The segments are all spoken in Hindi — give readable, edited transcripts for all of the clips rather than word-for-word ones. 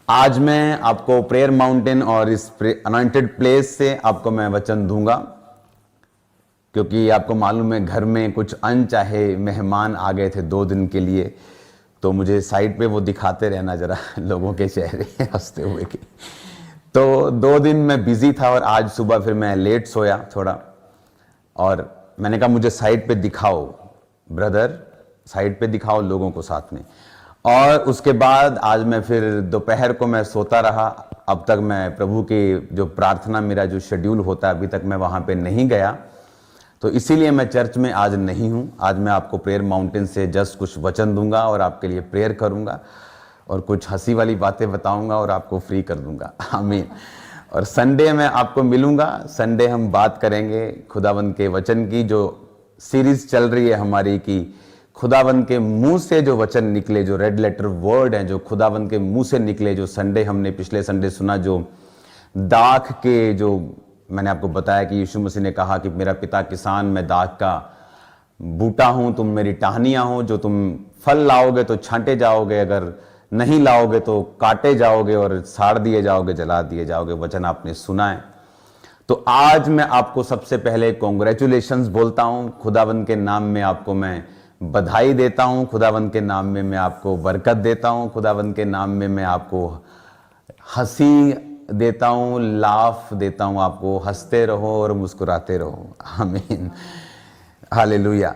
आज मैं आपको प्रेयर माउंटेन और इस अनॉइंटेड प्लेस से आपको मैं वचन दूंगा, क्योंकि आपको मालूम है घर में कुछ अनचाहे मेहमान आ गए थे 2 दिन के लिए, तो मुझे साइड पे वो दिखाते रहना जरा लोगों के चेहरे हंसते हुए के। तो 2 दिन मैं बिजी था और आज सुबह फिर मैं लेट सोया थोड़ा, और मैंने कहा मुझे साइड पे दिखाओ ब्रदर, साइड पे दिखाओ लोगों को साथ में। और उसके बाद आज मैं फिर दोपहर को मैं सोता रहा। अब तक मैं प्रभु की जो प्रार्थना, मेरा जो शेड्यूल होता है, अभी तक मैं वहाँ पे नहीं गया, तो इसीलिए मैं चर्च में आज नहीं हूँ। आज मैं आपको प्रेयर माउंटेन से जस्ट कुछ वचन दूंगा और आपके लिए प्रेयर करूंगा और कुछ हंसी वाली बातें बताऊंगा और आपको फ्री कर दूंगा। आमीन। और संडे में आपको मिलूंगा। संडे हम बात करेंगे खुदावंद के वचन की, जो सीरीज चल रही है हमारी कि खुदावंद के मुंह से जो वचन निकले, जो रेड लेटर वर्ड हैं, जो खुदावंद के मुंह से निकले, जो संडे हमने पिछले संडे सुना, जो दाख के, जो मैंने आपको बताया कि यीशु मसीह ने कहा कि मेरा पिता किसान, मैं दाख का बूटा हूं, तुम मेरी टहनियां हो, जो तुम फल लाओगे तो छांटे जाओगे, अगर नहीं लाओगे तो काटे जाओगे और साड़ दिए जाओगे, जला दिए जाओगे। वचन आपने सुना है। तो आज मैं आपको सबसे पहले कॉन्ग्रेचुलेशंस बोलता हूं, खुदावंद के नाम में आपको मैं बधाई देता हूं, खुदावंद के नाम में मैं आपको बरकत देता हूं, खुदावंद के नाम में मैं आपको हंसी देता हूं, लाफ देता हूं, आपको हंसते रहो और मुस्कुराते रहो। आमीन, हालेलुया।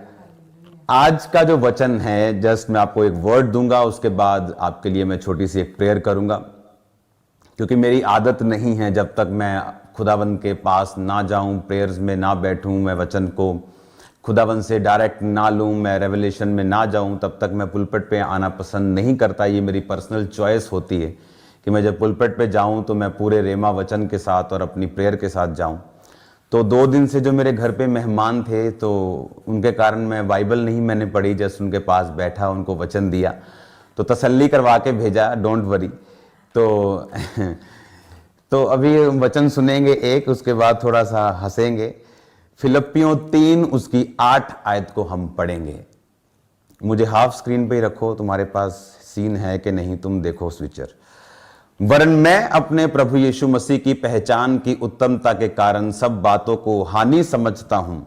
आज का जो वचन है, जस्ट मैं आपको एक वर्ड दूंगा, उसके बाद आपके लिए मैं छोटी सी एक प्रेयर करूंगा, क्योंकि मेरी आदत नहीं है जब तक मैं खुदावंद के पास ना जाऊं, प्रेयर्स में ना बैठूं, मैं वचन को खुदावंद से डायरेक्ट ना लूं, मैं रेवलेशन में ना जाऊं, तब तक मैं पुलपिट पे आना पसंद नहीं करता। ये मेरी पर्सनल चॉइस होती है कि मैं जब पुलपिट पे जाऊं तो मैं पूरे रेमा वचन के साथ और अपनी प्रेयर के साथ जाऊं। तो 2 दिन से जो मेरे घर पे मेहमान थे, तो उनके कारण मैं बाइबल नहीं मैंने पढ़ी, जस्ट उनके पास बैठा, उनको वचन दिया, तो तसल्ली करवा के भेजा, डोंट वरी। तो अभी वचन सुनेंगे एक, उसके बाद थोड़ा सा हंसेंगे। फिलिप्पियों 3 उसकी 8 आयत को हम पढ़ेंगे। मुझे हाफ स्क्रीन पे ही रखो, तुम्हारे पास सीन है कि नहीं तुम देखो स्विचर। वरन मैं अपने प्रभु यीशु मसीह की पहचान की उत्तमता के कारण सब बातों को हानि समझता हूं,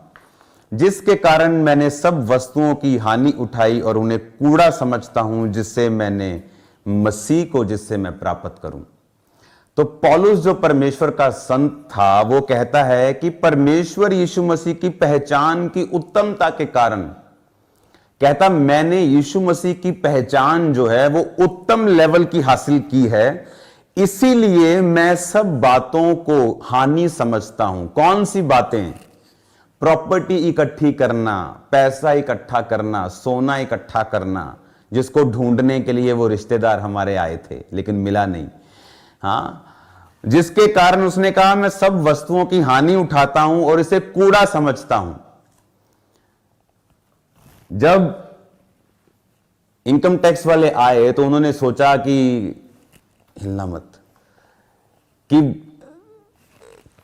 जिसके कारण मैंने सब वस्तुओं की हानि उठाई और उन्हें कूड़ा समझता हूं, जिससे मैंने मसीह को, जिससे मैं प्राप्त करूं। तो पौलुस जो परमेश्वर का संत था, वो कहता है कि परमेश्वर यीशु मसीह की पहचान की उत्तमता के कारण, कहता मैंने यीशु मसीह की पहचान जो है वो उत्तम लेवल की हासिल की है, इसीलिए मैं सब बातों को हानि समझता हूं। कौन सी बातें? प्रॉपर्टी इकट्ठी करना, पैसा इकट्ठा करना, सोना इकट्ठा करना, जिसको ढूंढने के लिए वो रिश्तेदार हमारे आए थे लेकिन मिला नहीं। हाँ, जिसके कारण उसने कहा मैं सब वस्तुओं की हानि उठाता हूं और इसे कूड़ा समझता हूं। जब इनकम टैक्स वाले आए तो उन्होंने सोचा कि हिलना मत, कि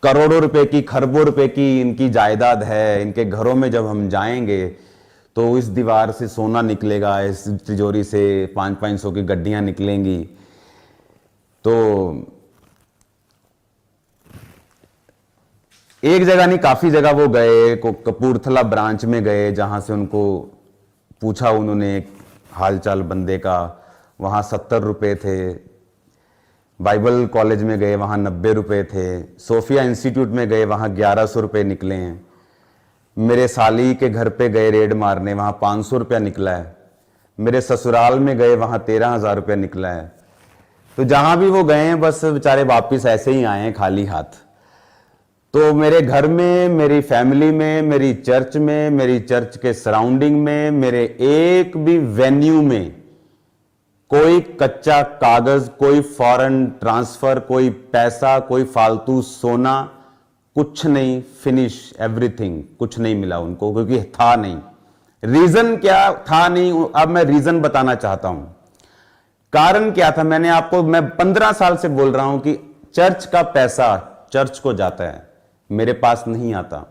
करोड़ों रुपए की, खरबों रुपए की इनकी जायदाद है, इनके घरों में जब हम जाएंगे तो इस दीवार से सोना निकलेगा, इस तिजोरी से 500-500 की गड्डियां निकलेंगी। तो एक जगह नहीं, काफी जगह वो गए, कपूरथला ब्रांच में गए, जहां से उनको पूछा उन्होंने हालचाल बंदे का, वहां 70 रुपए थे। बाइबल कॉलेज में गए, वहां 90 रुपए थे। सोफिया इंस्टीट्यूट में गए, वहां 1100 रुपए निकले हैं। मेरे साली के घर पे गए रेड मारने, वहां 500 रुपया निकला है। मेरे ससुराल में गए, वहां 13,000 रुपया निकला है। तो जहां भी वो गए हैं, बस बेचारे वापिस ऐसे ही आए हैं खाली हाथ। तो मेरे घर में, मेरी फैमिली में, मेरी चर्च में, मेरी चर्च के सराउंडिंग में, मेरे एक भी वेन्यू में कोई कच्चा कागज, कोई फॉरेन ट्रांसफर, कोई पैसा, कोई फालतू सोना, कुछ नहीं, फिनिश एवरीथिंग, कुछ नहीं मिला उनको, क्योंकि था नहीं। रीजन क्या था? नहीं, अब मैं रीजन बताना चाहता हूं। कारण क्या था? मैं 15 साल से बोल रहा हूं कि चर्च का पैसा चर्च को जाता है, मेरे पास नहीं आता।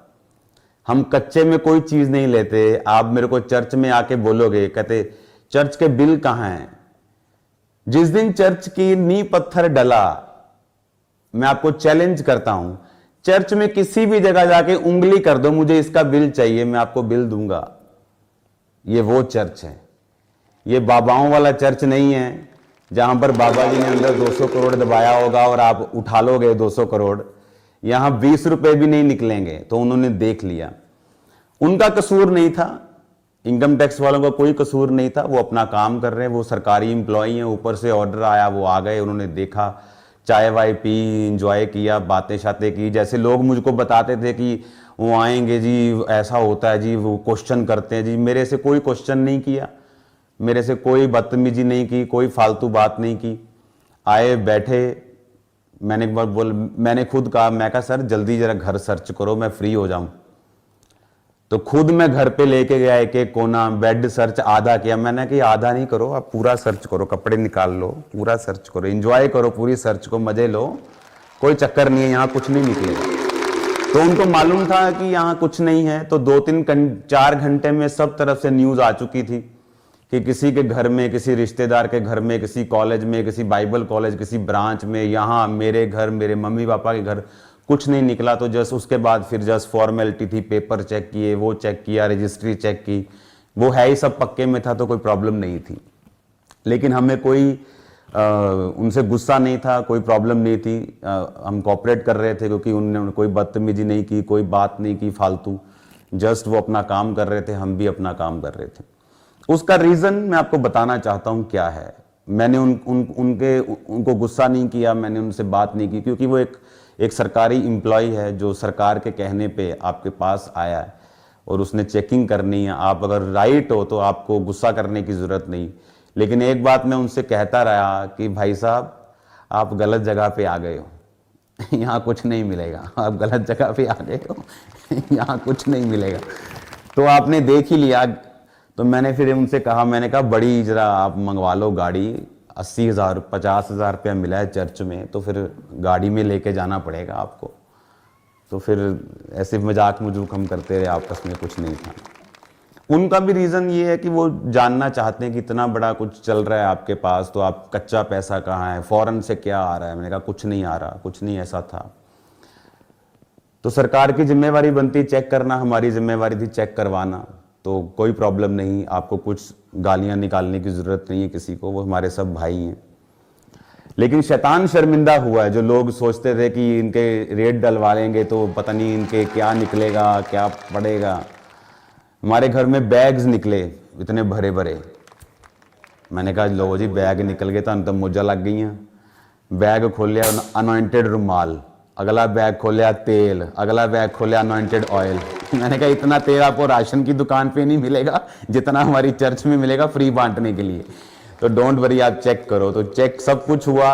हम कच्चे में कोई चीज नहीं लेते। आप मेरे को चर्च में आके बोलोगे, कहते चर्च के बिल कहां हैं? जिस दिन चर्च की नींव पत्थर डला, मैं आपको चैलेंज करता हूं, चर्च में किसी भी जगह जाके उंगली कर दो, मुझे इसका बिल चाहिए, मैं आपको बिल दूंगा। ये वो चर्च है। ये बाबाओं वाला चर्च नहीं है जहां पर बाबा जी ने अंदर 200 करोड़ दबाया होगा और आप उठा लोगे 200 करोड़। यहां 20 रुपए भी नहीं निकलेंगे। तो उन्होंने देख लिया, उनका कसूर नहीं था, इनकम टैक्स वालों का कोई कसूर नहीं था, वो अपना काम कर रहे हैं, वो सरकारी एम्प्लॉई हैं, ऊपर से ऑर्डर आया, वो आ गए, उन्होंने देखा, चाय वाय पी, इंजॉय किया, बातें शातें की। जैसे लोग मुझको बताते थे कि वो आएंगे जी, ऐसा होता है जी, वो क्वेश्चन करते हैं जी, मेरे से कोई क्वेश्चन नहीं किया, मेरे से कोई बदतमीजी नहीं की, कोई फालतू बात नहीं की। आए बैठे, मैंने एक बार मैंने खुद कहा, मैं कहा सर जल्दी जरा घर सर्च करो, मैं फ्री हो जाऊं। तो खुद मैं घर पे लेके गया, एक एक कोना बेड सर्च आधा किया। मैंने कि आधा नहीं करो, आप पूरा सर्च करो, कपड़े निकाल लो, पूरा सर्च करो, एंजॉय करो, पूरी सर्च को मजे लो, कोई चक्कर नहीं है, यहाँ कुछ नहीं निकलेगा। तो उनको मालूम था कि यहाँ कुछ नहीं है। तो 2-3-4 घंटे में सब तरफ से न्यूज आ चुकी थी कि किसी के घर में, किसी रिश्तेदार के घर में, किसी कॉलेज में, किसी बाइबल कॉलेज, किसी ब्रांच में, यहाँ मेरे घर, मेरे मम्मी पापा के घर कुछ नहीं निकला। तो जस्ट उसके बाद फिर जस्ट फॉर्मेलिटी थी, पेपर चेक किए, वो चेक किया, रजिस्ट्री चेक की, वो है ही सब पक्के में था, तो कोई प्रॉब्लम नहीं थी। लेकिन हमें कोई उनसे गुस्सा नहीं था, कोई प्रॉब्लम नहीं थी, हम कोऑपरेट कर रहे थे, क्योंकि उन्होंने कोई बदतमीजी नहीं की, कोई बात नहीं की फालतू, जस्ट वो अपना काम कर रहे थे, हम भी अपना काम कर रहे थे। उसका रीज़न मैं आपको बताना चाहता हूं क्या है। मैंने उनको गुस्सा नहीं किया, मैंने उनसे बात नहीं की, क्योंकि वो एक सरकारी एम्प्लॉय है जो सरकार के कहने पे आपके पास आया है और उसने चेकिंग करनी है। आप अगर राइट हो तो आपको गुस्सा करने की ज़रूरत नहीं। लेकिन एक बात मैं उनसे कहता रहा कि भाई साहब, आप गलत जगह पे आ गए हो, यहाँ कुछ नहीं मिलेगा, आप गलत जगह पे आ गए हो, यहाँ कुछ नहीं मिलेगा। तो आपने देख ही लिया। तो मैंने फिर उनसे कहा, मैंने कहा बड़ी जरा आप मंगवा लो गाड़ी, 80,000 50,000 रुपया मिला है चर्च में, तो फिर गाड़ी में लेके जाना पड़ेगा आपको। तो फिर ऐसे मजाक मजूक हम करते रहे, आपस में कुछ नहीं था। उनका भी रीज़न ये है कि वो जानना चाहते हैं कि इतना बड़ा कुछ चल रहा है आपके पास, तो आप कच्चा पैसा कहाँ है, फॉरेन से क्या आ रहा है। मैंने कहा कुछ नहीं आ रहा, कुछ नहीं ऐसा था। तो सरकार की जिम्मेवारी बनती चेक करना, हमारी जिम्मेवारी थी चेक करवाना। तो कोई प्रॉब्लम नहीं, आपको कुछ गालियां निकालने की ज़रूरत नहीं है किसी को, वो हमारे सब भाई हैं। लेकिन शैतान शर्मिंदा हुआ है। जो लोग सोचते थे कि इनके रेट डलवा लेंगे तो पता नहीं इनके क्या निकलेगा, क्या पड़ेगा। हमारे घर में बैग्स निकले इतने भरे भरे। मैंने कहा लो जी बैग निकल गए, तो मुझे लग गई हैं। बैग खोलिया अनॉइंटेड रुमाल, अगला बैग खोलिया तेल, अगला बैग खोलिया अनॉइंटेड ऑयल। मैंने कहा इतना तेल आपको राशन की दुकान पे नहीं मिलेगा जितना हमारी चर्च में मिलेगा फ्री बांटने के लिए। तो डोंट वरी, आप चेक करो। तो चेक सब कुछ हुआ,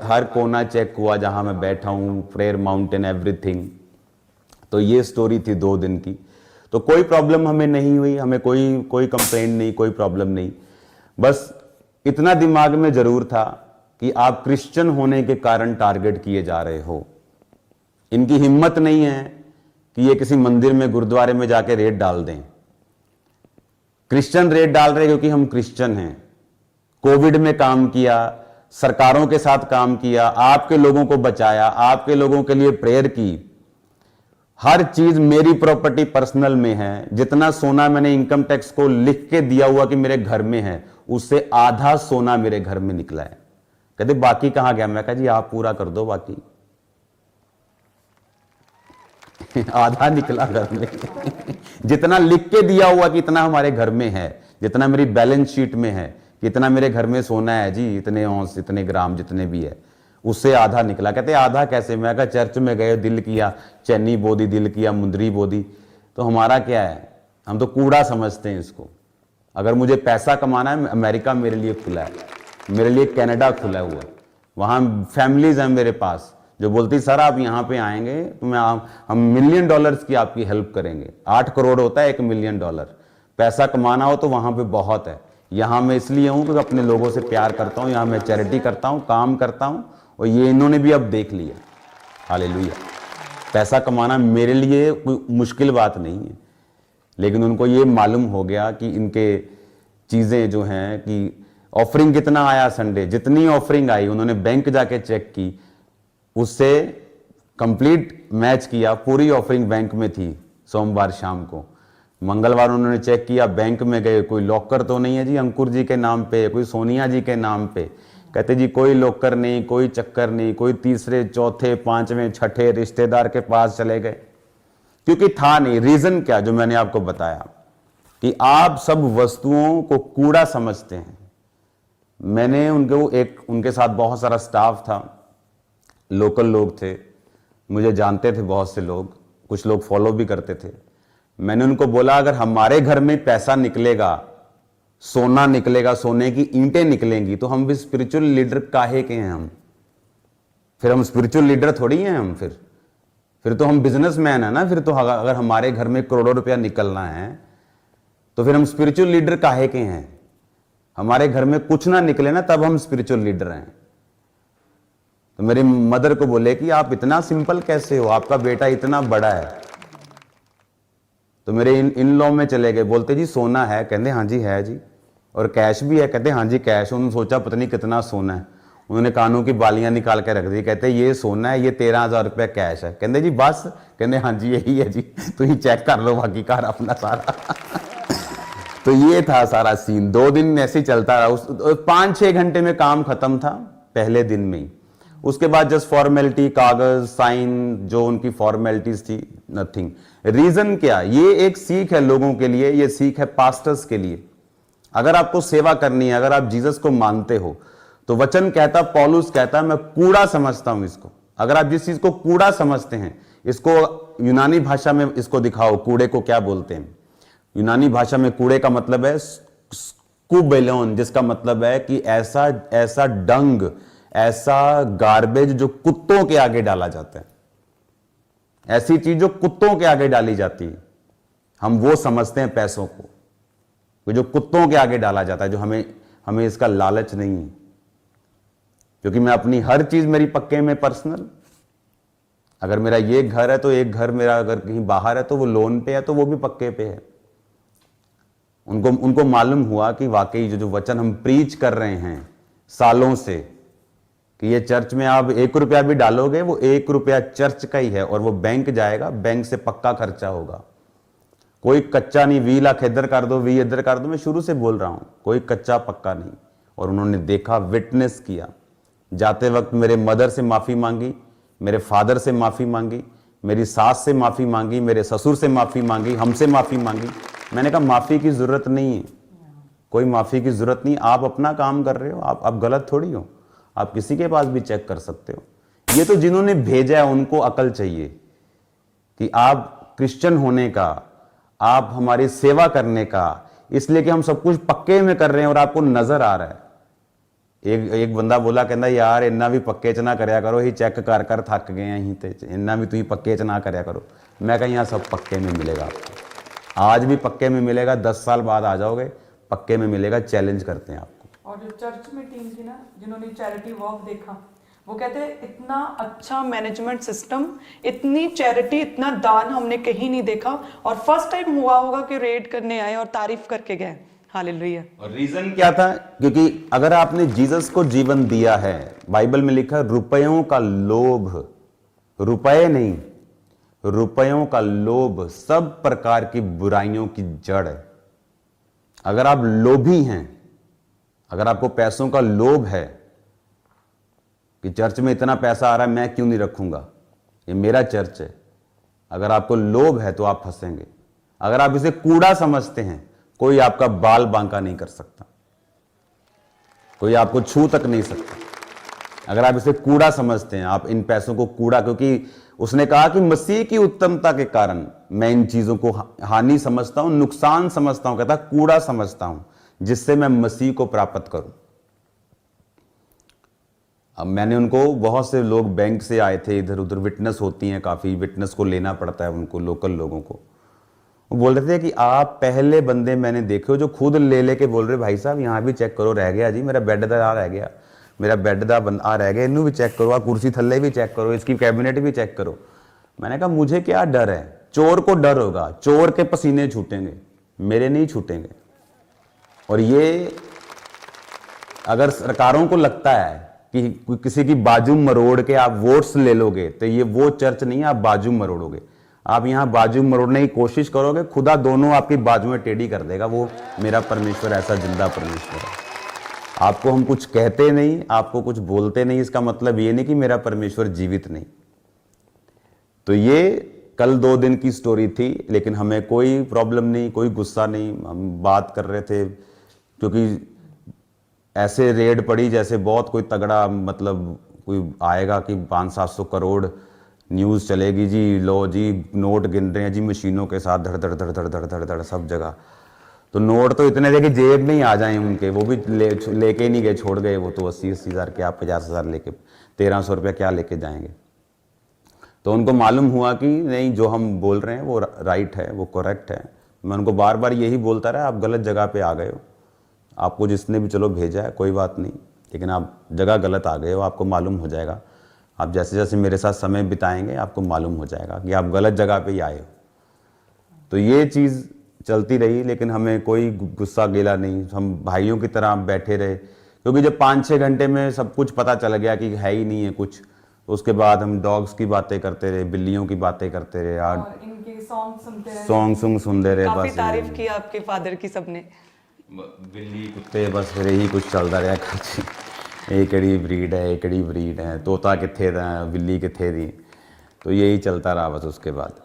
हर कोना चेक हुआ जहां मैं बैठा हूं, प्रेयर माउंटेन, एवरीथिंग। तो ये स्टोरी थी 2 दिन की। तो कोई प्रॉब्लम हमें नहीं हुई, हमें कोई कंप्लेंट नहीं, कोई प्रॉब्लम नहीं। बस इतना दिमाग में जरूर था कि आप क्रिश्चियन होने के कारण टारगेट किए जा रहे हो। इनकी हिम्मत नहीं है कि ये किसी मंदिर में, गुरुद्वारे में जाके रेट डाल दें। क्रिश्चियन रेट डाल रहे क्योंकि हम क्रिश्चियन हैं। कोविड में काम किया, सरकारों के साथ काम किया, आपके लोगों को बचाया, आपके लोगों के लिए प्रेयर की। हर चीज मेरी प्रॉपर्टी पर्सनल में है। जितना सोना मैंने इनकम टैक्स को लिख के दिया हुआ कि मेरे घर में है, उससे आधा सोना मेरे घर में निकला है। कहते बाकी कहां गया? मैं कहा जी आप पूरा कर दो बाकी। आधा निकला घर में। जितना लिख के दिया हुआ कि इतना हमारे घर में है, जितना मेरी बैलेंस शीट में है कि इतना मेरे घर में सोना है जी, इतने औंस, इतने ग्राम, जितने भी है, उससे आधा निकला। कहते आधा कैसे? मैं कहा चर्च में गए, दिल किया, चैनी बो दी, दिल किया, मुंदरी बो दी। तो हमारा क्या है? हम तो कूड़ा समझते हैं इसको। अगर मुझे पैसा कमाना है, अमेरिका मेरे लिए खुला है, मेरे लिए कनाडा खुला हुआ है। वहाँ फैमिलीज हैं मेरे पास जो बोलती सर आप यहाँ पे आएंगे तो हम $1 मिलियन की आपकी हेल्प करेंगे। 8 करोड़ होता है $1 मिलियन। पैसा कमाना हो तो वहाँ पे बहुत है। यहाँ मैं इसलिए हूँ कि अपने लोगों से प्यार करता हूँ, यहाँ मैं चैरिटी करता हूँ, काम करता हूँ, और ये इन्होंने भी अब देख लिया। हालेलुया। पैसा कमाना मेरे लिए कोई मुश्किल बात नहीं है, लेकिन उनको ये मालूम हो गया कि इनके चीज़ें जो हैं कि ऑफरिंग कितना आया संडे, जितनी ऑफरिंग आई उन्होंने बैंक जाके चेक की, उससे कंप्लीट मैच किया, पूरी ऑफरिंग बैंक में थी सोमवार शाम को। मंगलवार उन्होंने चेक किया, बैंक में गए, कोई लॉकर तो नहीं है जी अंकुर जी के नाम पे, कोई सोनिया जी के नाम पे। कहते जी कोई लॉकर नहीं, कोई चक्कर नहीं, कोई तीसरे चौथे पांचवें छठे रिश्तेदार के पास चले गए, क्योंकि था नहीं। रीजन क्या, जो मैंने आपको बताया कि आप सब वस्तुओं को कूड़ा समझते हैं। मैंने उनके साथ बहुत सारा स्टाफ था, लोकल लोग थे, मुझे जानते थे बहुत से लोग, कुछ लोग फॉलो भी करते थे। मैंने उनको बोला अगर हमारे घर में पैसा निकलेगा, सोना निकलेगा, सोने की ईंटें निकलेंगी, तो हम भी स्पिरिचुअल लीडर काहे के हैं? हम फिर हम स्पिरिचुअल लीडर थोड़ी हैं। हम फिर तो हम बिजनेसमैन है ना। फिर तो अगर हमारे घर में करोड़ों रुपया निकलना है तो फिर हम स्पिरिचुअल लीडर काहे के हैं? हमारे घर में कुछ ना निकले ना, तब हम स्पिरिचुअल लीडर हैं। तो मेरी मदर को बोले कि आप इतना सिंपल कैसे हो, आपका बेटा इतना बड़ा है। तो मेरे इन लॉ में चले गए, बोलते जी सोना है? कहते हाँ जी है जी। और कैश भी है? कहते हाँ जी कैश। उन्होंने सोचा पता नहीं कितना सोना है, उन्होंने कानों की बालियां निकाल के रख दी। कहते ये सोना है, ये 13,000 रुपया कैश है। कहते जी बस? कहते हाँ जी यही है जी, तो ये चेक कर लो बाकी कार अपना सारा। तो ये था सारा सीन। 2 दिन ऐसे ही चलता रहा। 5-6 घंटे में काम खत्म था पहले दिन में ही। उसके बाद जस्ट फॉर्मेलिटी, कागज, साइन, जो उनकी फॉर्मेलिटीज थी, नथिंग। रीजन क्या? ये एक सीख है लोगों के लिए, ये सीख है पास्टर्स के लिए। अगर आपको सेवा करनी है, अगर आप जीसस को मानते हो, तो वचन कहता, पौलुस कहता, मैं कूड़ा समझता हूं इसको। अगर आप जिस चीज को कूड़ा समझते हैं, इसको यूनानी भाषा में इसको दिखाओ, कूड़े को क्या बोलते हैं। यूनानी भाषा में कूड़े का मतलब है स्कूबेलोन, जिसका मतलब है कि ऐसा डंग, ऐसा गार्बेज जो कुत्तों के आगे डाला जाता है, ऐसी चीज जो कुत्तों के आगे डाली जाती है, हम वो समझते हैं पैसों को, जो कुत्तों के आगे डाला जाता है, जो हमें इसका लालच नहीं है। क्योंकि मैं अपनी हर चीज मेरी पक्के में पर्सनल, अगर मेरा ये घर है तो एक घर मेरा अगर कहीं बाहर है तो वो लोन पे है, तो वो भी पक्के पे है। उनको मालूम हुआ कि वाकई जो वचन हम प्रीच कर रहे हैं सालों से, कि ये चर्च में आप 1 रुपया भी डालोगे, वो 1 रुपया चर्च का ही है और वो बैंक जाएगा, बैंक से पक्का खर्चा होगा। कोई कच्चा नहीं, 20 लाख इधर कर दो, 20 इधर कर दो। मैं शुरू से बोल रहा हूं, कोई कच्चा पक्का नहीं। और उन्होंने देखा, विटनेस किया। जाते वक्त मेरे मदर से माफी मांगी, मेरे फादर से माफी मांगी, मेरी सास से माफी मांगी, मेरे ससुर से माफी मांगी, हमसे माफी मांगी। मैंने कहा माफी की जरूरत नहीं है, कोई माफी की जरूरत नहीं। आप अपना काम कर रहे हो, आप गलत थोड़ी हो, आप किसी के पास भी चेक कर सकते हो। ये तो जिन्होंने भेजा है उनको अकल चाहिए कि आप क्रिश्चियन होने का, आप हमारी सेवा करने का, इसलिए कि हम सब कुछ पक्के में कर रहे हैं और आपको नजर आ रहा है। एक बंदा बोला, कहता यार इन्ना भी पक्के च ना करया करो, ही चेक कर कर थक गए हैं, ही ते इन्ना भी तुम पक्के च ना करया करो। मैं कहीं यहाँ सब पक्के में मिलेगा आपको, आज भी पक्के में मिलेगा, 10 साल बाद आ जाओगे पक्के में मिलेगा। चैलेंज करते हैं आपको। और जो चर्च में टीम थी ना, जिन्होंने चैरिटी वॉक देखा, वो कहते हैं इतना अच्छा मैनेजमेंट सिस्टम, इतनी चैरिटी, इतना दान हमने कहीं नहीं देखा। और फर्स्ट टाइम हुआ होगा कि रेड करने आए और तारीफ करके गए। हालेलुया। और रीजन क्या था? क्योंकि अगर आपने जीसस को जीवन दिया है, बाइबल में लिखा रुपयों का लोभ, रुपए नहीं, रुपयों का लोभ सब प्रकार की बुराइयों की जड़ है। अगर आप लोभी हैं, अगर आपको पैसों का लोभ है कि चर्च में इतना पैसा आ रहा है, मैं क्यों नहीं रखूंगा, ये मेरा चर्च है, अगर आपको लोभ है तो आप फंसेंगे। अगर आप इसे कूड़ा समझते हैं, कोई आपका बाल बांका नहीं कर सकता, कोई आपको छू तक नहीं सकता। अगर आप इसे कूड़ा समझते हैं, आप इन पैसों को कूड़ा, क्योंकि उसने कहा कि मसीह की उत्तमता के कारण मैं इन चीजों को हानि समझता हूं, नुकसान समझता हूं, कहता कूड़ा समझता हूं, जिससे मैं मसीह को प्राप्त करूं। अब मैंने उनको, बहुत से लोग बैंक से आए थे, इधर उधर विटनेस होती हैं, काफी विटनेस को लेना पड़ता है उनको, लोकल लोगों को। वो बोल रहे थे कि आप पहले बंदे मैंने देखे हो जो खुद ले लेके बोल रहे भाई साहब यहाँ भी चेक करो, रह गया जी मेरा बेड दा आ रह गया, मेरा बेड दा आ रह गया, इनू भी चेक करो, कुर्सी थल्ले भी चेक करो, इसकी कैबिनेट भी चेक करो। मैंने कहा मुझे क्या डर है, चोर को डर होगा, चोर के पसीने छूटेंगे, मेरे नहीं छूटेंगे। और ये अगर सरकारों को लगता है कि किसी की बाजू मरोड़ के आप वोट्स ले लोगे, तो ये वो चर्च नहीं है आप बाजू मरोड़ोगे। आप यहाँ बाजू मरोड़ने की कोशिश करोगे, खुदा दोनों आपकी बाजुएं टेढ़ी कर देगा। वो मेरा परमेश्वर ऐसा जिंदा परमेश्वर है। आपको हम कुछ कहते नहीं, आपको कुछ बोलते नहीं, इसका मतलब ये नहीं कि मेरा परमेश्वर जीवित नहीं। तो ये कल 2 दिन की स्टोरी थी, लेकिन हमें कोई प्रॉब्लम नहीं, कोई गुस्सा नहीं। हम बात कर रहे थे क्योंकि ऐसे रेड पड़ी जैसे बहुत कोई तगड़ा, मतलब कोई आएगा कि 500-700 करोड़ न्यूज़ चलेगी जी, लो जी नोट गिन रहे हैं जी मशीनों के साथ, धड़ धड़ धड़ धड़ धड़ धड़ धड़ सब जगह। तो नोट तो इतने थे कि जेब में ही आ जाए उनके, वो भी लेके ही नहीं गए, छोड़ गए। वो तो 80-80 हज़ार के, आप 50 हज़ार लेके 1300 रुपया क्या लेके जाएंगे। तो उनको मालूम हुआ कि नहीं, जो हम बोल रहे हैं वो राइट है, वो करेक्ट है। मैं उनको बार बार यही बोलता रहा, आप गलत जगह पे आ गए हो। आपको जिसने भी चलो भेजा है कोई बात नहीं, लेकिन आप जगह गलत आ गए हो। आपको मालूम हो जाएगा, आप जैसे जैसे मेरे साथ समय बिताएंगे आपको मालूम हो जाएगा कि आप गलत जगह पे ही आए हो। तो ये चीज़ चलती रही, लेकिन हमें कोई गुस्सा गिला नहीं, हम भाइयों की तरह बैठे रहे। क्योंकि जब 5-6 घंटे में सब कुछ पता चल गया कि है ही नहीं है कुछ, तो उसके बाद हम डॉग्स की बातें करते रहे, बिल्लियों की बातें करते रहे, और इनके सॉन्ग सुनते रहे, सॉन्ग सुनते रहे। काफी बस तारीफ की आपके फादर की सबने। बिल्ली कुत्ते बस फिर यही कुछ चलता रहा कुछ, ये कड़ी ब्रीड है, ये कड़ी ब्रीड है, तोता किथे था, बिल्ली किथे थी। तो यही चलता रहा बस। उसके बाद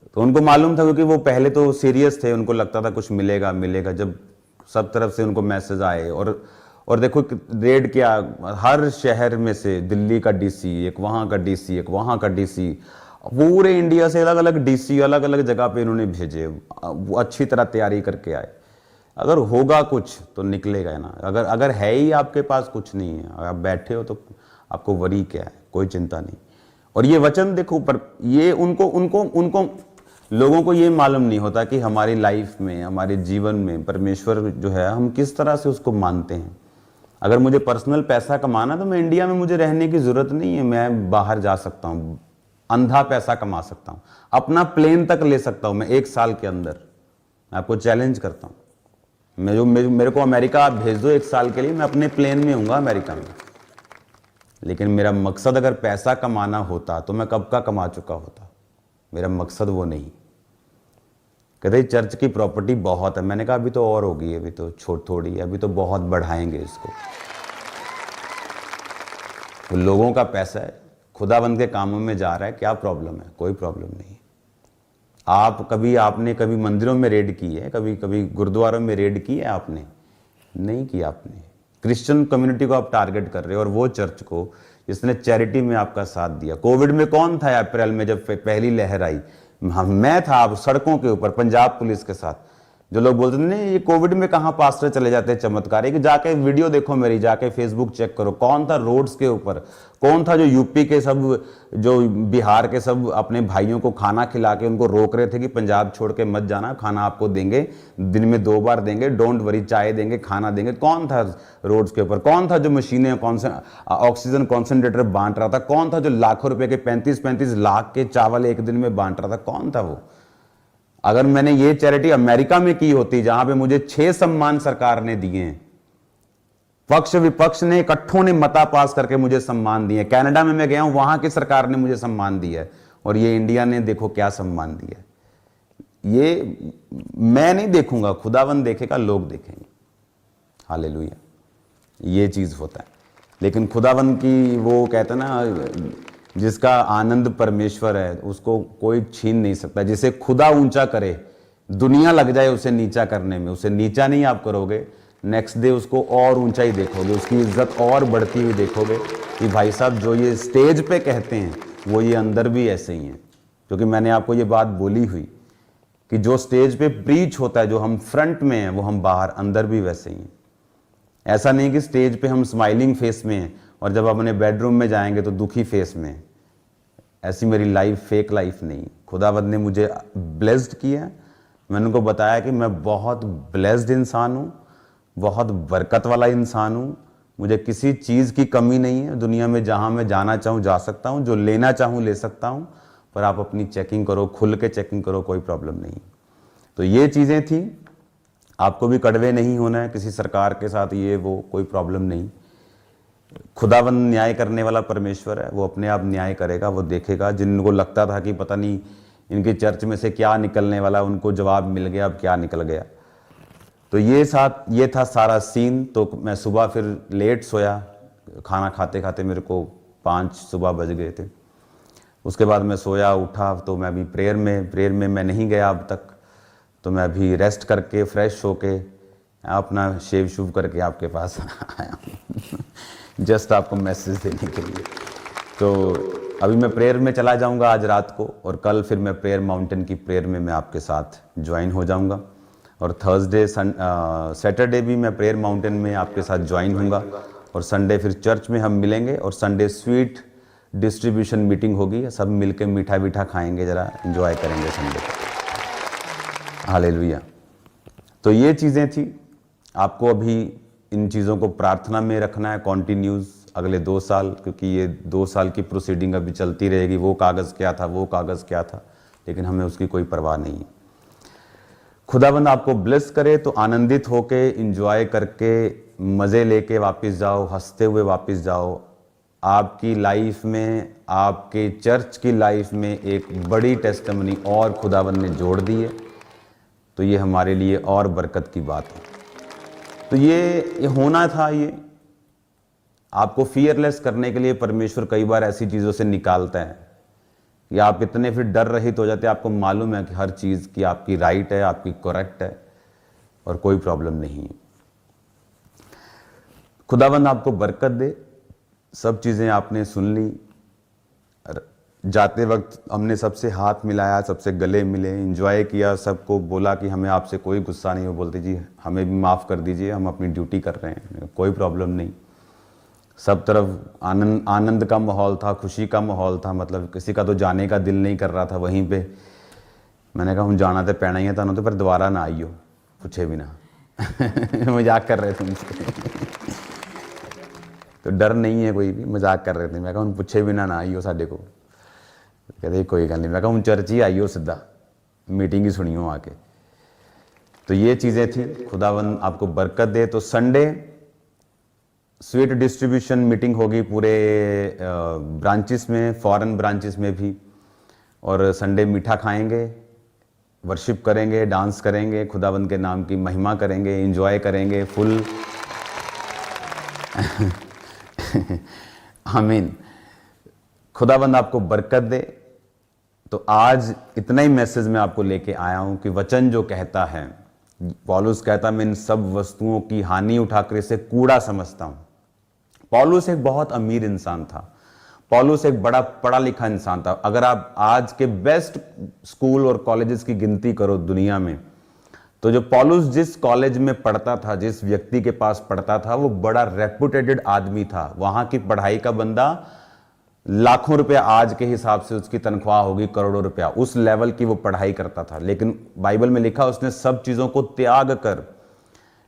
तो उनको मालूम था, क्योंकि वो पहले तो सीरियस थे, उनको लगता था कुछ मिलेगा मिलेगा। जब सब तरफ से उनको मैसेज आए, और देखो रेड क्या, हर शहर में से दिल्ली का डीसी, एक वहाँ का डीसी, एक वहाँ का डीसी, पूरे इंडिया से अलग अलग डीसी अलग अलग जगह पे इन्होंने भेजे। वो अच्छी तरह तैयारी करके आए। अगर होगा कुछ तो निकलेगा ना। अगर है ही आपके पास कुछ नहीं है, आप बैठे हो तो आपको वरी क्या है, कोई चिंता नहीं। और ये वचन देखो, पर ये उनको लोगों को ये मालूम नहीं होता कि हमारी लाइफ में, हमारे जीवन में परमेश्वर जो है हम किस तरह से उसको मानते हैं। अगर मुझे पर्सनल पैसा कमाना, तो मैं इंडिया में, मुझे रहने की जरूरत नहीं है, मैं बाहर जा सकता हूँ, अंधा पैसा कमा सकता हूँ, अपना प्लेन तक ले सकता हूँ मैं 1 साल के अंदर। मैं आपको चैलेंज करता हूँ, मेरे को अमेरिका आप भेज दो 1 साल के लिए, मैं अपने प्लेन में हूँगा अमेरिका में। लेकिन मेरा मकसद अगर पैसा कमाना होता तो मैं कब का कमा चुका होता। मेरा मकसद वो नहीं। कहते चर्च की प्रॉपर्टी बहुत है। मैंने कहा अभी तो और होगी, अभी तो थोड़ी है, अभी तो बहुत बढ़ाएंगे इसको। तो लोगों का पैसा है, खुदाबंद के कामों में जा रहा है, क्या प्रॉब्लम है? कोई प्रॉब्लम नहीं। आपने कभी मंदिरों में रेड की है? कभी गुरुद्वारों में रेड की है आपने? नहीं की आपने। क्रिश्चियन कम्युनिटी को आप टारगेट कर रहे हो, और वो चर्च को जिसने चैरिटी में आपका साथ दिया। कोविड में कौन था अप्रैल में जब पहली लहर आई? मैं था आप सड़कों के ऊपर पंजाब पुलिस के साथ। जो लोग बोलते थे नहीं ये कोविड में कहाँ पास्टर चले जाते हैं चमत्कार, कि जाके वीडियो देखो मेरी, जाके फेसबुक चेक करो, कौन था रोड्स के ऊपर, कौन था जो यूपी के सब, जो बिहार के सब अपने भाइयों को खाना खिला के उनको रोक रहे थे कि पंजाब छोड़ के मत जाना, खाना आपको देंगे, दिन में 2 बार देंगे, डोंट वरी, चाय देंगे, खाना देंगे। कौन था रोड्स के ऊपर? कौन था जो मशीनें ऑक्सीजन कॉन्सेंट्रेटर बांट रहा था? कौन था जो लाखों रुपए के 35-35 लाख के चावल एक दिन में बांट रहा था? कौन था वो? अगर मैंने ये चैरिटी अमेरिका में की होती, जहां पे मुझे 6 सम्मान सरकार ने दिए हैं, पक्ष विपक्ष ने इकट्ठों ने मता पास करके मुझे सम्मान दिए। कनाडा में मैं गया हूं, वहां की सरकार ने मुझे सम्मान दिया है, और ये इंडिया ने देखो क्या सम्मान दिया है। ये मैं नहीं देखूंगा, खुदावंद देखेगा, लोग देखेंगे। हालेलुया। ये चीज होता है। लेकिन खुदावंद की वो कहते हैं ना, जिसका आनंद परमेश्वर है उसको कोई छीन नहीं सकता। जिसे खुदा ऊंचा करे, दुनिया लग जाए उसे नीचा करने में, उसे नीचा नहीं आप करोगे, नेक्स्ट डे उसको और ऊंचाई देखोगे, उसकी इज्जत और बढ़ती हुई देखोगे कि भाई साहब जो ये स्टेज पे कहते हैं वो ये अंदर भी ऐसे ही हैं। क्योंकि मैंने आपको ये बात बोली हुई कि जो स्टेज पे प्रीच होता है, जो हम फ्रंट में हैं, वो हम बाहर अंदर भी वैसे ही हैं। ऐसा नहीं कि स्टेज पे हम स्माइलिंग फेस में हैं और जब अपने बेडरूम में जाएंगे तो दुखी फेस में। ऐसी मेरी लाइफ फेक लाइफ नहीं। खुदावंद ने मुझे ब्लेस्ड किया। मैंने उनको बताया कि मैं बहुत ब्लेस्ड इंसान हूँ, बहुत बरकत वाला इंसान हूँ, मुझे किसी चीज़ की कमी नहीं है। दुनिया में जहाँ मैं जाना चाहूँ जा सकता हूँ, जो लेना चाहूँ ले सकता हूँ, पर आप अपनी चेकिंग करो, खुल के चेकिंग करो, कोई प्रॉब्लम नहीं। तो ये चीज़ें थी। आपको भी कड़वे नहीं होना है किसी सरकार के साथ, ये वो कोई प्रॉब्लम नहीं। खुदावंद न्याय करने वाला परमेश्वर है, वो अपने आप न्याय करेगा, वो देखेगा। जिनको लगता था कि पता नहीं इनके चर्च में से क्या निकलने वाला, उनको जवाब मिल गया, अब क्या निकल गया। तो ये था सारा सीन। तो मैं सुबह फिर लेट सोया, खाना खाते खाते मेरे को 5 सुबह बज गए थे। उसके बाद मैं सोया, उठा तो मैं अभी प्रेयर में मैं नहीं गया अब तक। तो मैं अभी रेस्ट करके फ्रेश होके अपना शेव शुव करके आपके पास आया हूँ जस्ट आपको मैसेज देने के लिए। तो अभी मैं प्रेयर में चला जाऊंगा आज रात को, और कल फिर मैं प्रेयर माउंटेन की प्रेयर में मैं आपके साथ ज्वाइन हो जाऊंगा। और थर्सडे सैटरडे भी मैं प्रेयर माउंटेन में आपके साथ ज्वाइन होऊंगा, और संडे फिर चर्च में हम मिलेंगे। और संडे स्वीट डिस्ट्रीब्यूशन मीटिंग होगी, सब मिलके मीठा मीठा खाएंगे, ज़रा एंजॉय करेंगे संडे को। हालेलुया। तो ये चीज़ें थी। आपको अभी इन चीज़ों को प्रार्थना में रखना है कॉन्टिन्यूस अगले 2 साल, क्योंकि ये 2 साल की प्रोसीडिंग अभी चलती रहेगी। वो कागज़ क्या था, वो कागज़ क्या था, लेकिन हमें उसकी कोई परवाह नहीं है। खुदाबंद आपको ब्लेस करे, तो आनंदित होके एंजॉय करके मज़े लेके वापस जाओ, हंसते हुए वापस जाओ। आपकी लाइफ में, आपके चर्च की लाइफ में एक बड़ी टेस्टिमनी और खुदाबंद ने जोड़ दी है, तो ये हमारे लिए और बरकत की बात है। तो ये होना था। ये आपको फियरलेस करने के लिए परमेश्वर कई बार ऐसी चीज़ों से निकालता है कि आप इतने फिर डर रहित हो जाते हैं। आपको मालूम है कि हर चीज़ की आपकी राइट है, आपकी करेक्ट है, और कोई प्रॉब्लम नहीं है। खुदावंद आपको बरकत दे। सब चीज़ें आपने सुन ली। जाते वक्त हमने सबसे हाथ मिलाया, सबसे गले मिले, एंजॉय किया, सबको बोला कि हमें आपसे कोई गुस्सा नहीं हो। बोलते जी हमें भी माफ़ कर दीजिए, हम अपनी ड्यूटी कर रहे हैं, कोई प्रॉब्लम नहीं। सब तरफ आनंद का माहौल था, खुशी का माहौल था। मतलब किसी का तो जाने का दिल नहीं कर रहा था वहीं पे। मैंने कहा हम जाना तो पैना ही था, तो पर दोबारा ना आइयो, पूछे भी ना मजाक कर रहे थे उनसे तो डर नहीं है कोई भी, मजाक कर रहे थे। मैं कहा हम पूछे भी ना आइयो साढ़े को। कहते कोई गल नहीं। मैं कहा हम चर्च ही आइयो, सीधा मीटिंग ही सुनियो आके। तो ये चीज़ें थी। खुदावंद आपको बरकत दे। तो संडे स्वीट डिस्ट्रीब्यूशन मीटिंग होगी पूरे ब्रांचेस में, फॉरेन ब्रांचेस में भी। और संडे मीठा खाएंगे, वर्शिप करेंगे, डांस करेंगे, खुदावंद के नाम की महिमा करेंगे, एंजॉय करेंगे फुल आमीन। खुदावंद आपको बरकत दे। तो आज इतना ही मैसेज मैं आपको लेके आया हूं कि वचन जो कहता है, पौलुस कहता मैं इन सब वस्तुओं की हानि उठाकर इसे कूड़ा समझता हूं। पौलुस एक बहुत अमीर इंसान था। पौलुस एक बड़ा पढ़ा लिखा इंसान था। अगर आप आज के बेस्ट स्कूल और कॉलेजेस की गिनती करो दुनिया में, तो जो पौलुस जिस कॉलेज में पढ़ता था, जिस व्यक्ति के पास पढ़ता था, वो बड़ा रेपुटेटेड आदमी था। वहां की पढ़ाई का बंदा लाखों रुपया, आज के हिसाब से उसकी तनख्वाह होगी करोड़ों रुपया, उस लेवल की वो पढ़ाई करता था। लेकिन बाइबल में लिखा उसने सब चीजों को त्याग कर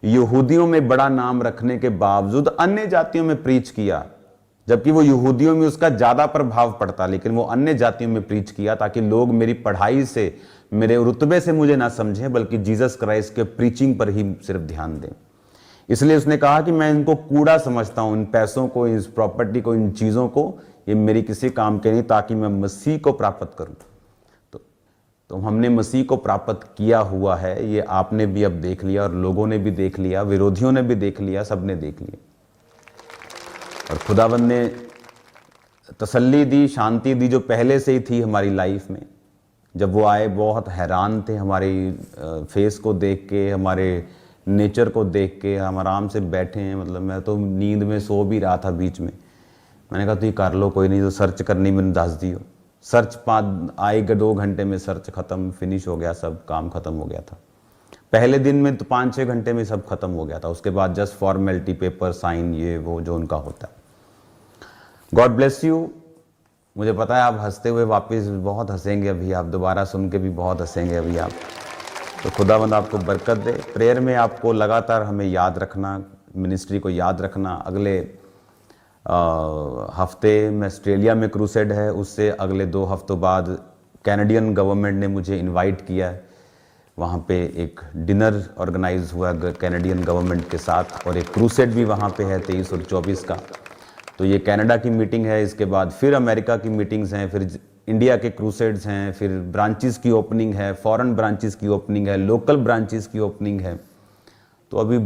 यहूदियों में बड़ा नाम रखने के बावजूद अन्य जातियों में प्रीच किया। जबकि वो यहूदियों में उसका ज्यादा प्रभाव पड़ता, लेकिन वो अन्य जातियों में प्रीच किया ताकि लोग मेरी पढ़ाई से, मेरे रुतबे से मुझे ना समझें, बल्कि जीसस क्राइस्ट के प्रीचिंग पर ही सिर्फ ध्यान दें। इसलिए उसने कहा कि मैं इनको कूड़ा समझता हूं, इन पैसों को, इस प्रॉपर्टी को, इन चीजों को, ये मेरी किसी काम के नहीं, ताकि मैं मसीह को प्राप्त करूं। तो हमने मसीह को प्राप्त किया हुआ है, ये आपने भी अब देख लिया, और लोगों ने भी देख लिया, विरोधियों ने भी देख लिया, सबने देख लिया। और खुदावंद ने तसल्ली दी, शांति दी, जो पहले से ही थी हमारी लाइफ में। जब वो आए बहुत हैरान थे हमारी फेस को देख के, हमारे नेचर को देख के। हम आराम से बैठे हैं, मतलब मैं तो नींद में सो भी रहा था बीच में। मैंने कहा तो ये कर लो, कोई नहीं, तो सर्च करनी मैंने दस दियो। सर्च आएगा 2 घंटे में सर्च खत्म, फिनिश हो गया, सब काम खत्म हो गया था। पहले दिन में तो 5-6 घंटे में सब खत्म हो गया था। उसके बाद जस्ट फॉर्मेलिटी, पेपर साइन, ये वो जो उनका होता है। God bless you. मुझे पता है आप हंसते हुए वापस बहुत हंसेंगे अभी, आप दोबारा सुन के भी बहुत हंसेंगे अभी आप। तो खुदावंद आपको बरकत दे। प्रेयर में आपको लगातार हमें याद रखना, मिनिस्ट्री को याद रखना। अगले हफ्ते में ऑस्ट्रेलिया में क्रूसेड है, उससे अगले 2 हफ्तों बाद कैनेडियन गवर्नमेंट ने मुझे इनवाइट किया है। वहाँ पे एक डिनर ऑर्गेनाइज हुआ कैनेडियन गवर्नमेंट के साथ, और एक क्रूसेड भी वहाँ पे है 23 और 24 का। तो ये कनाडा की मीटिंग है, इसके बाद फिर अमेरिका की मीटिंग्स हैं, फिर इंडिया के क्रूसेड्स हैं, फिर ब्रांचेस की ओपनिंग है, फॉरेन ब्रांचेस की ओपनिंग है, लोकल ब्रांचेस की ओपनिंग है। तो अभी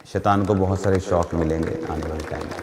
शैतान को बहुत सारे शौक मिलेंगे आने वाले टाइम में।